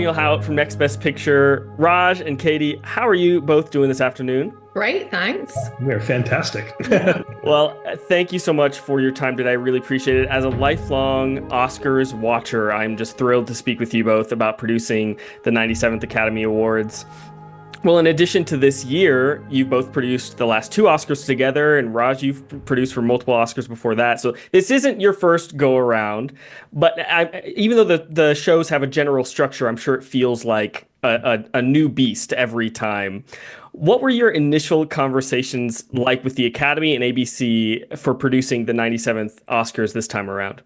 Daniel Howat from Next Best Picture. Raj and Katie, how are you both doing this afternoon? Great, thanks. We're fantastic. Well, thank you so much for your time today. I really appreciate it. As a lifelong Oscars watcher, I'm just thrilled to speak with you both about producing the 97th Academy Awards. Well, in addition to this year, you've both produced the last two Oscars together, and Raj, you've produced for multiple Oscars before that. So this isn't your first go around, but even though the shows have a general structure, I'm sure it feels like a new beast every time. What were your initial conversations like with the Academy and ABC for producing the 97th Oscars this time around?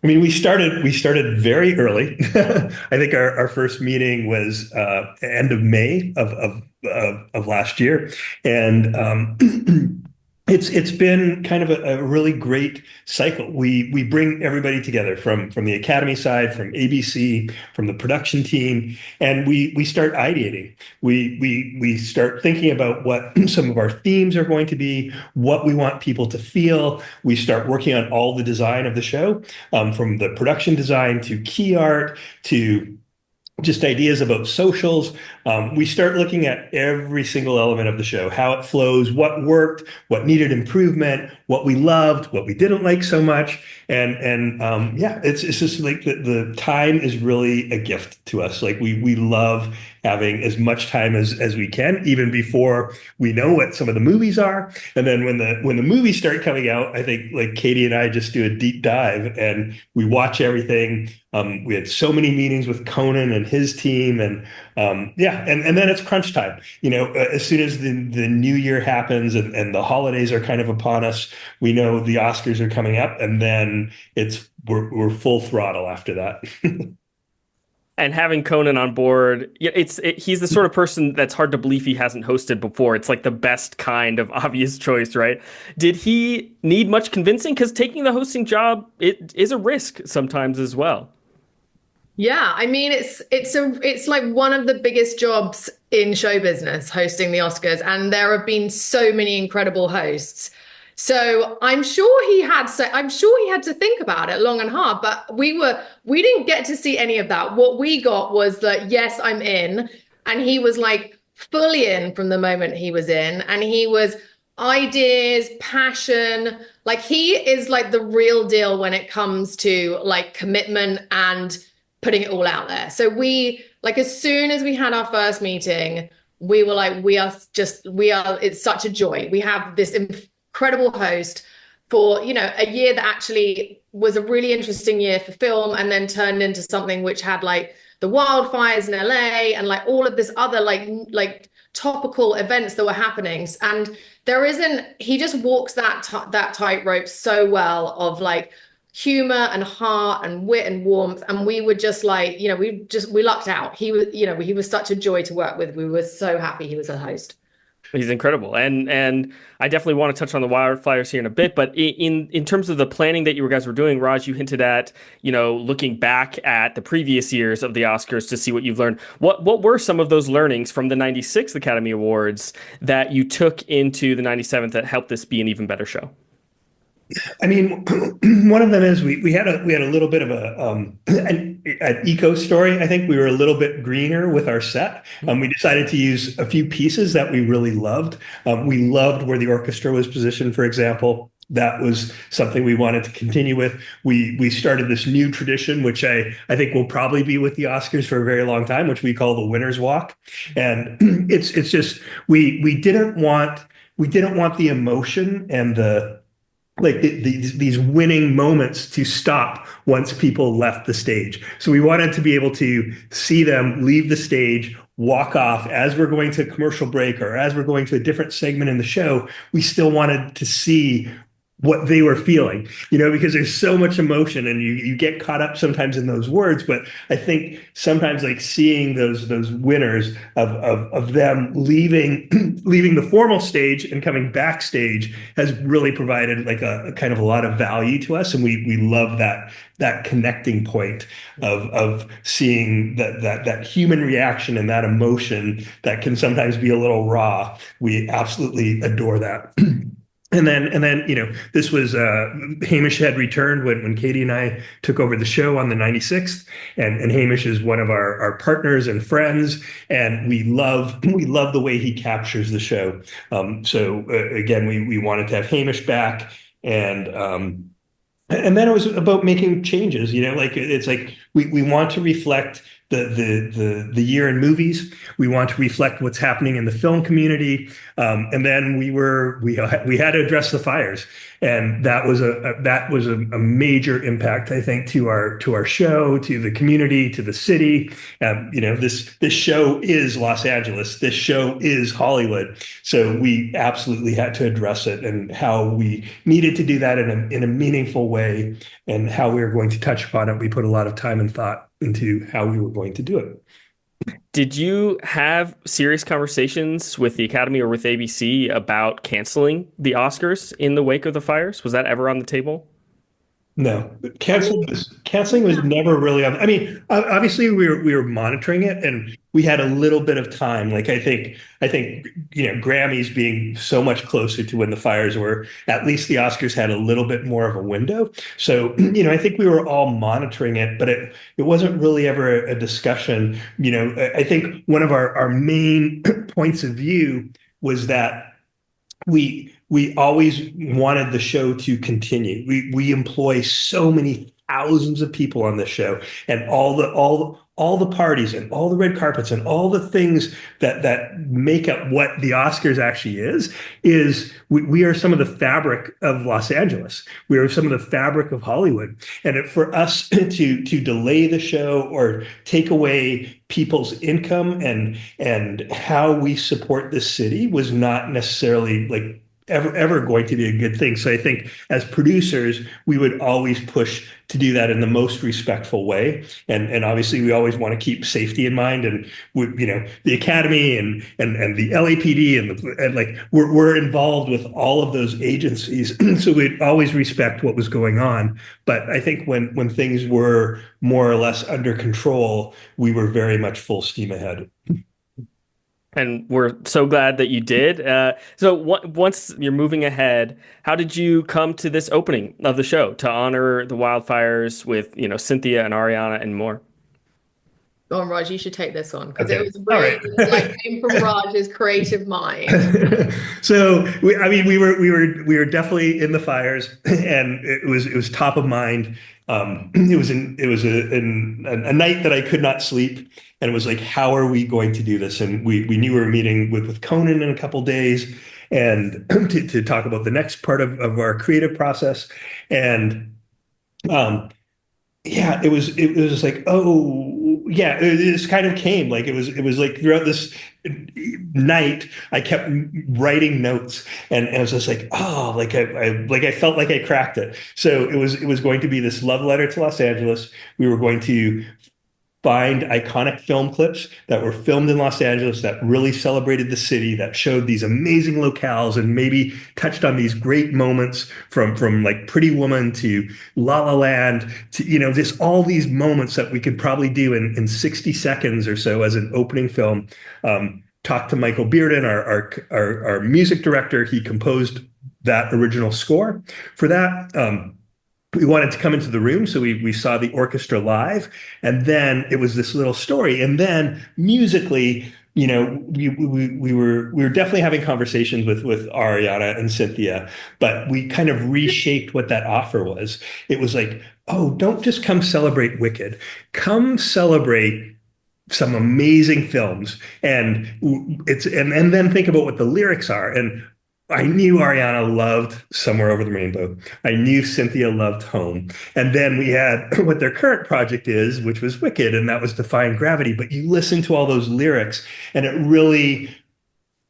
I mean, we started very early. I think our first meeting was end of May of last year, and it's been kind of a really great cycle. We bring everybody together from the Academy side, from ABC, from the production team, and we start ideating. We start thinking about what some of our themes are going to be, what we want people to feel. We start working on all the design of the show, from the production design to key art to just ideas about socials. We start looking at every single element of the show, how it flows, what worked, what needed improvement, what we loved, what we didn't like so much. And yeah, it's just like the time is really a gift to us. Like we love having as much time as we can, even before we know what some of the movies are. And then when the movies start coming out, I think like Katie and I just do a deep dive and we watch everything. We had so many meetings with Conan and his team, and yeah, and then it's crunch time. As soon as the new year happens and the holidays are kind of upon us, we know the Oscars are coming up, and then we're full throttle after that. And having Conan on board, he's the sort of person that's hard to believe he hasn't hosted before. It's like the best kind of obvious choice, right? Did he need much convincing? Because taking the hosting job, it is a risk sometimes as well. Yeah, I mean it's like one of the biggest jobs in show business, hosting the Oscars, and there have been so many incredible hosts. So I'm sure he had to think about it long and hard, but we didn't get to see any of that. What we got was that, yes, I'm in, and he was like fully in from the moment he was in, and he was ideas, passion, like he is like the real deal when it comes to like commitment and putting it all out there. So as soon as we had our first meeting, we were like, it's such a joy. We have this incredible host for, a year that actually was a really interesting year for film, and then turned into something which had like the wildfires in LA and like all of this other like topical events that were happening. And he just walks that tightrope so well of like humor and heart and wit and warmth, and we were just like, we lucked out. He was such a joy to work with. We were so happy he was a host. He's incredible, and I definitely want to touch on the wildfires here in a bit. But in terms of the planning that you guys were doing, Raj, you hinted at looking back at the previous years of the Oscars to see what you've learned. What were some of those learnings from the '96 Academy Awards that you took into the '97th that helped this be an even better show? I mean, one of them is we had a little bit of an eco story. I think we were a little bit greener with our set. We decided to use a few pieces that we really loved. We loved where the orchestra was positioned, for example. That was something we wanted to continue with. We started this new tradition, which I think will probably be with the Oscars for a very long time, which we call the Winner's Walk. And it's just we didn't want the emotion and these winning moments to stop once people left the stage. So we wanted to be able to see them leave the stage, walk off as we're going to a commercial break or as we're going to a different segment in the show. We still wanted to see what they were feeling, because there's so much emotion and you get caught up sometimes in those words. But I think sometimes like seeing those winners of them leaving the formal stage and coming backstage has really provided like a kind of a lot of value to us. And we love that connecting point of seeing that human reaction and that emotion that can sometimes be a little raw. We absolutely adore that. And then, this was Hamish had returned when Katie and I took over the show on the 96th, and Hamish is one of our partners and friends, and we love the way he captures the show. So again, we wanted to have Hamish back, and then it was about making changes. Like it's like we want to reflect the year in movies. We want to reflect what's happening in the film community, and then we had to address the fires, and that was a major impact, I think, to our show, to the community, to the city. This show is Los Angeles. This show is Hollywood. So we absolutely had to address it, and how we needed to do that in a meaningful way, and how we were going to touch upon it. We put a lot of time and thought into how we were going to do it. Did you have serious conversations with the Academy or with ABC about canceling the Oscars in the wake of the fires? Was that ever on the table? No, canceling was never really on. I mean, obviously we were monitoring it, and we had a little bit of time. Like I think Grammys being so much closer to when the fires were, at least the Oscars had a little bit more of a window. So I think we were all monitoring it, but it wasn't really ever a discussion. I think one of our main points of view was that we always wanted the show to continue. We employ so many thousands of people on this show, and all the parties and all the red carpets and all the things that make up what the Oscars actually is we are some of the fabric of Los Angeles. We are some of the fabric of Hollywood. And for us to delay the show or take away people's income and how we support this city was not necessarily like ever going to be a good thing. So I think as producers, we would always push to do that in the most respectful way. And obviously we always want to keep safety in mind. And the Academy and the LAPD and like we're involved with all of those agencies. So we'd always respect what was going on. But I think when things were more or less under control, we were very much full steam ahead. And we're so glad that you did. So once you're moving ahead, how did you come to this opening of the show to honor the wildfires with, Cynthia and Ariana and more? Go on, Raj, you should take this one because Okay. it was really All right. like came from Raj's creative mind. So we were definitely in the fires, and it was top of mind. It was a night that I could not sleep, and it was like, how are we going to do this? And we knew we were meeting with Conan in a couple days, and to talk about the next part of our creative process. And yeah, it was just like, oh yeah, it just kind of came like it was like throughout this night I kept writing notes, and I was just like, oh, I felt like I cracked it. So it was going to be this love letter to Los Angeles. We were going to find iconic film clips that were filmed in Los Angeles that really celebrated the city, that showed these amazing locales and maybe touched on these great moments from like Pretty Woman to La La Land to, just all these moments that we could probably do in 60 seconds or so as an opening film. Talked to Michael Bearden, our music director. He composed that original score for that. We wanted to come into the room, so we saw the orchestra live, and then it was this little story. And then musically, we were definitely having conversations with Ariana and Cynthia, but we kind of reshaped what that offer was. It was like, oh, don't just come celebrate Wicked, come celebrate some amazing films, and then think about what the lyrics are. And I knew Ariana loved Somewhere Over the Rainbow. I knew Cynthia loved Home. And then we had what their current project is, which was Wicked, and that was Defying Gravity. But you listen to all those lyrics, and it really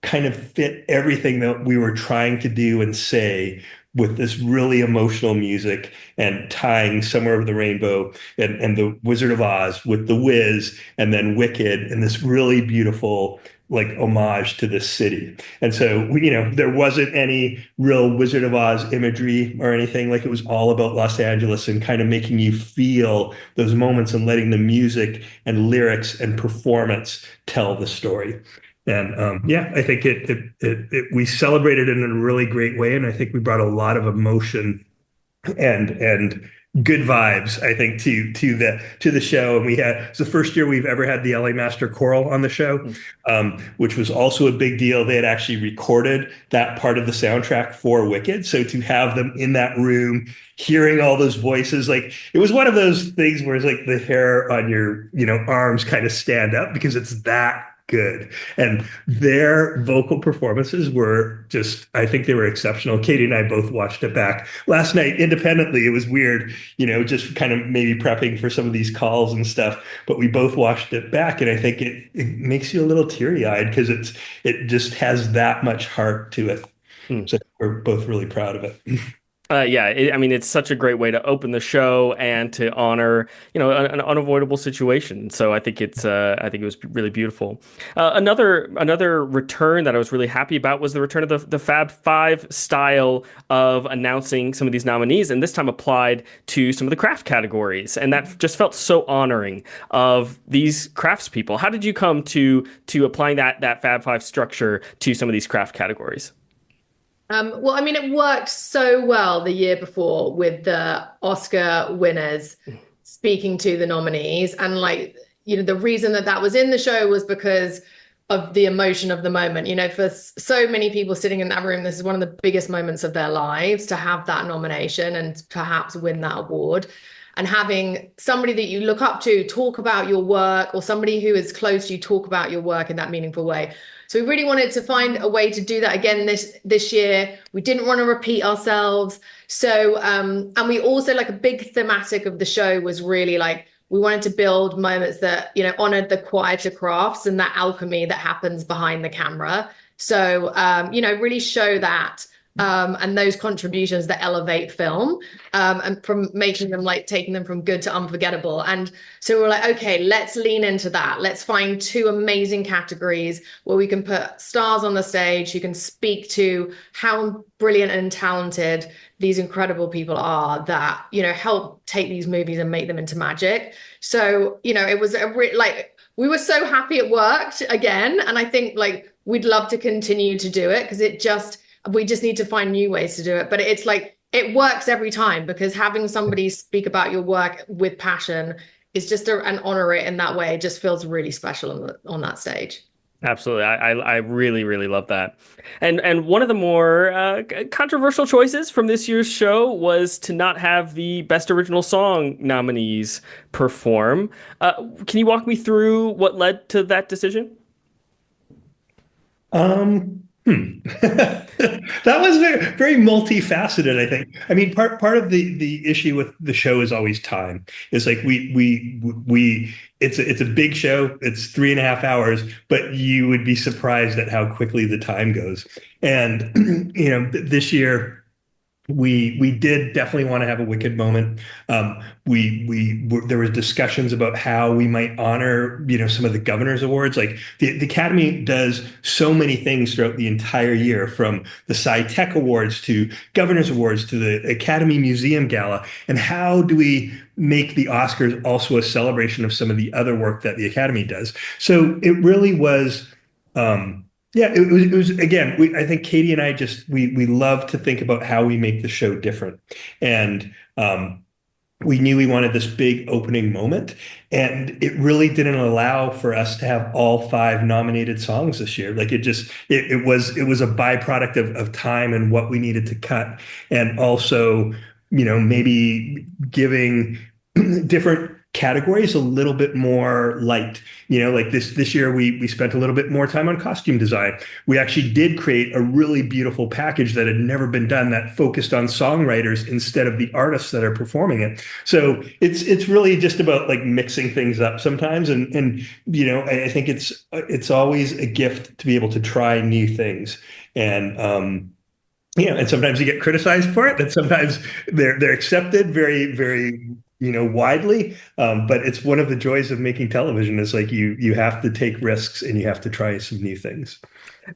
kind of fit everything that we were trying to do and say with this really emotional music, and tying Somewhere Over the Rainbow and The Wizard of Oz with The Wiz, and then Wicked, and this really beautiful like homage to this city. And so there wasn't any real Wizard of Oz imagery or anything. Like, it was all about Los Angeles and kind of making you feel those moments and letting the music and lyrics and performance tell the story. And yeah, I think we celebrated it in a really great way, and I think we brought a lot of emotion and good vibes, I think, to the show. And it's the first year we've ever had the LA Master Choral on the show, which was also a big deal. They had actually recorded that part of the soundtrack for Wicked. So to have them in that room, hearing all those voices, like it was one of those things where it's like the hair on your, arms kind of stand up because it's that good. And their vocal performances were just, I think they were exceptional. Katie and I both watched it back last night independently. It was weird, just kind of maybe prepping for some of these calls and stuff, but we both watched it back, and I think it makes you a little teary-eyed because it just has that much heart to it. So we're both really proud of it. Yeah, I mean, it's such a great way to open the show and to honor, an unavoidable situation. So I think I think it was really beautiful. Another return that I was really happy about was the return of the Fab Five style of announcing some of these nominees, and this time applied to some of the craft categories, and that just felt so honoring of these craftspeople. How did you come to applying that Fab Five structure to some of these craft categories? Well, I mean, it worked so well the year before with the Oscar winners speaking to the nominees. And the reason that was in the show was because of the emotion of the moment. For so many people sitting in that room, this is one of the biggest moments of their lives to have that nomination and perhaps win that award. And having somebody that you look up to talk about your work, or somebody who is close to you talk about your work in that meaningful way. So we really wanted to find a way to do that again this year. We didn't want to repeat ourselves. So, and we also, a big thematic of the show was really we wanted to build moments that, honored the quieter crafts and that alchemy that happens behind the camera. So, really show that. And those contributions that elevate film, and from making them taking them from good to unforgettable. And so we're okay, let's lean into that. Let's find two amazing categories where we can put stars on the stage who can speak to how brilliant and talented these incredible people are that, help take these movies and make them into magic. So, it was we were so happy it worked again. And I think we'd love to continue to do it because we just need to find new ways to do it. But it's it works every time because having somebody speak about your work with passion is just and honor it in that way. It just feels really special on that stage. Absolutely. I really, really love that. And one of the more controversial choices from this year's show was to not have the Best Original Song nominees perform. Can you walk me through what led to that decision? That was very, very multifaceted, I think. I mean, part of the issue with the show is always time. It's it's a big show. It's 3.5 hours, but you would be surprised at how quickly the time goes. And this year we did definitely want to have a Wicked moment. There was discussions about how we might honor, some of the Governor's Awards. The Academy does so many things throughout the entire year, from the Sci-Tech Awards to Governor's Awards to the Academy Museum Gala. And how do we make the Oscars also a celebration of some of the other work that the Academy does? So it really was, yeah, it was again, I think Katie and I we love to think about how we make the show different. And we knew we wanted this big opening moment, and it really didn't allow for us to have all 5 nominated songs this year. It was a byproduct of time and what we needed to cut, and also, maybe giving different categories a little bit more light. This year we spent a little bit more time on costume design. We actually did create a really beautiful package that had never been done, that focused on songwriters instead of the artists that are performing it. So it's really just about mixing things up sometimes. And I think it's always a gift to be able to try new things. And and sometimes you get criticized for it, and sometimes they're accepted very, very widely. But it's one of the joys of making television is you have to take risks and you have to try some new things.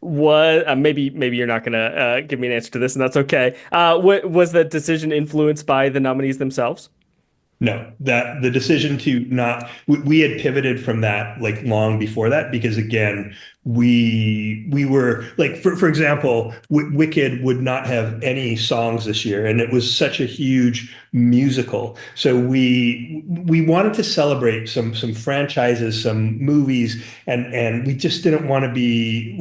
What maybe you're not gonna give me an answer to this, and that's okay. What was the decision influenced by the nominees themselves? No, the decision to not, we had pivoted from that long before that, because again, we were like, for example, Wicked would not have any songs this year, and it was such a huge musical. So we wanted to celebrate some franchises, some movies, and we just didn't want to be,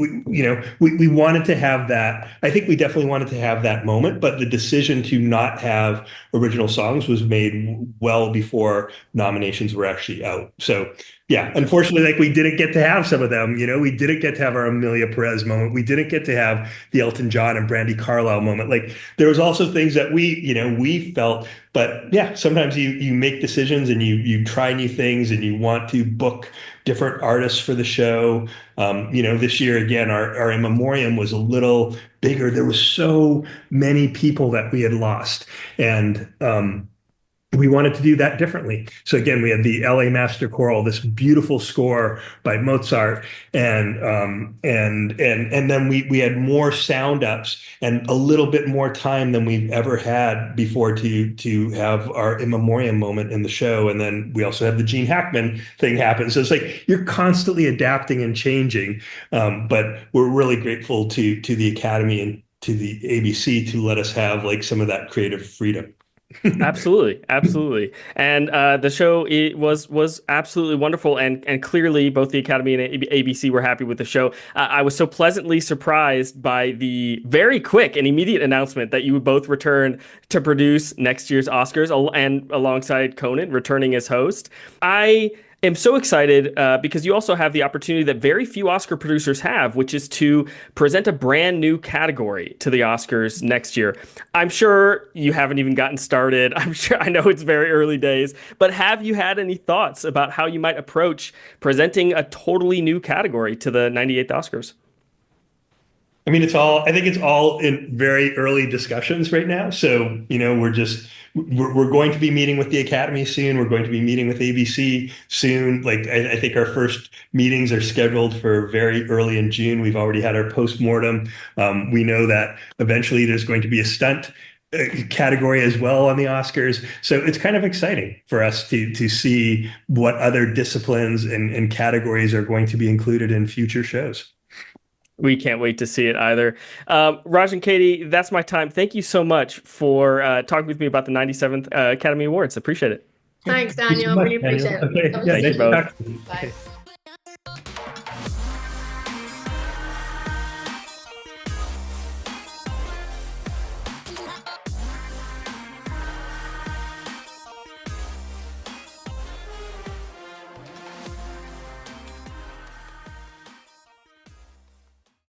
we wanted to have that. I think we definitely wanted to have that moment, but the decision to not have original songs was made well before nominations were actually out. So yeah, unfortunately, like we didn't get to have some of them. We didn't get to have our Amelia Perez moment. We didn't get to have the Elton John and Brandy Carlisle moment. Like there was also things that we felt, but yeah, sometimes you make decisions and you try new things and you want to book different artists for the show. This year again, our in memoriam was a little bigger. There was so many people that we had lost, and we wanted to do that differently. So again, we had the LA Master Choral, this beautiful score by Mozart, and then we had more sound ups and a little bit more time than we've ever had before to have our in memoriam moment in the show. And then we also had the Gene Hackman thing happen. So it's like you're constantly adapting and changing. But we're really grateful to the Academy and to the ABC to let us have like some of that creative freedom. Absolutely, absolutely, and the show was absolutely wonderful, and clearly both the Academy and ABC were happy with the show. I was so pleasantly surprised by the very quick and immediate announcement that you would both return to produce next year's Oscars, and alongside Conan returning as host. I am so excited because you also have the opportunity that very few Oscar producers have, which is to present a brand new category to the Oscars next year. I'm sure you haven't even gotten started. I know it's very early days, but have you had any thoughts about how you might approach presenting a totally new category to the 98th Oscars? I mean, I think it's all in very early discussions right now. So, we're going to be meeting with the Academy soon. We're going to be meeting with ABC soon. Like, I think our first meetings are scheduled for very early in June. We've already had our postmortem. We know that eventually there's going to be a stunt category as well on the Oscars. So it's kind of exciting for us to see what other disciplines and categories are going to be included in future shows. We can't wait to see it either. Raj and Katie, that's my time. Thank you so much for talking with me about the 97th Academy Awards. Appreciate it. Thanks, Thank you Daniel. so much, Really appreciate Daniel. it. Okay. Yeah, Thank nice you to both. talk to you. Bye.